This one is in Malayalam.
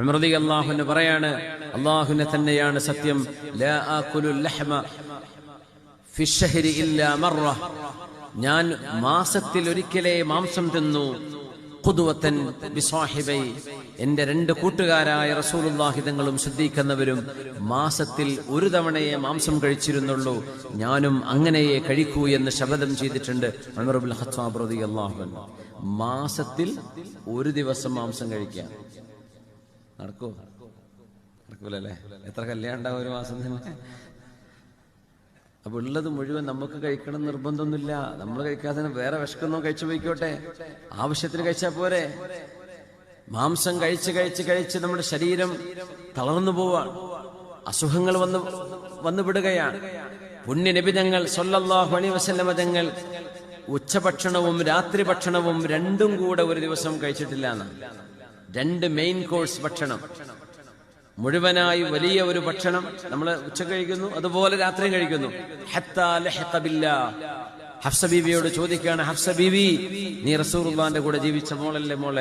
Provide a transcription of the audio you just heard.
ഉമർ റളിയല്ലാഹു അൻഹു പറയാണ്, അല്ലാഹുവിനെ തന്നെയാണ് സത്യം, ലാ ആകുലുൽ ലഹ്മ ഫി ശഹരി ഇല്ലാ മർറ, ഞാൻ മാസത്തിൽ ഒരിക്കലേ മാംസം തിന്നു. ഖുദ്വതൻ ബിസ്വാഹിബൈ, എന്റെ രണ്ട് കൂട്ടുകാരായ റസൂലുള്ളാഹി തങ്ങളും സിദ്ദീഖുന്നവരും മാസത്തിൽ ഒരു തവണയെ മാംസം കഴിച്ചിരുന്നുള്ളൂ, ഞാനും അങ്ങനെയേ കഴിക്കൂ എന്ന് ശപഥം ചെയ്തിട്ടുണ്ട് ഉമർ ഇബ്നുൽ ഖത്താബ് റളിയല്ലാഹു അൻഹു. മാസത്തിൽ ഒരു ദിവസം മാംസം കഴിക്കാം നടക്കൂലല്ലേ? എത്ര കല്യാണം ഉണ്ടാവും ഒരു മാസം തന്നെ? അപ്പൊ ഉള്ളത് മുഴുവൻ നമുക്ക് കഴിക്കണം നിർബന്ധമൊന്നുമില്ല. നമ്മൾ കഴിക്കാതെ വേറെ വിശക്കുന്നോ കഴിച്ചു പോയിക്കോട്ടെ, ആവശ്യത്തിന് കഴിച്ചാൽ പോരെ. മാംസം കഴിച്ച് നമ്മുടെ ശരീരം തളർന്നു പോവാണ്, അസുഖങ്ങൾ വന്നു വിടുകയാണ്. പുണ്യ നബി തങ്ങൾ സ്വല്ലല്ലാഹു അലൈഹി വസല്ലമ തങ്ങൾ ഉച്ചഭക്ഷണവും രാത്രി ഭക്ഷണവും രണ്ടും കൂടെ ഒരു ദിവസം കഴിച്ചിട്ടില്ല എന്നാണ്. രണ്ട് മെയിൻ കോഴ്സ് ഭക്ഷണം, മുഴുവനായി വലിയ ഒരു ഭക്ഷണം നമ്മൾ ഉച്ച കഴിക്കുന്നു, അതുപോലെ രാത്രിയും കഴിക്കുന്നു. ഹത്താ ലഹഖ ബില്ലാഹ്, ഹഫ്സ ബീവിയോട് ചോദിക്കുകയാണ്, ഹഫ്സ ബീവി, നീ റസൂലുള്ളാഹിന്റെ കൂടെ ജീവിച്ച മോളല്ലേ മോളെ?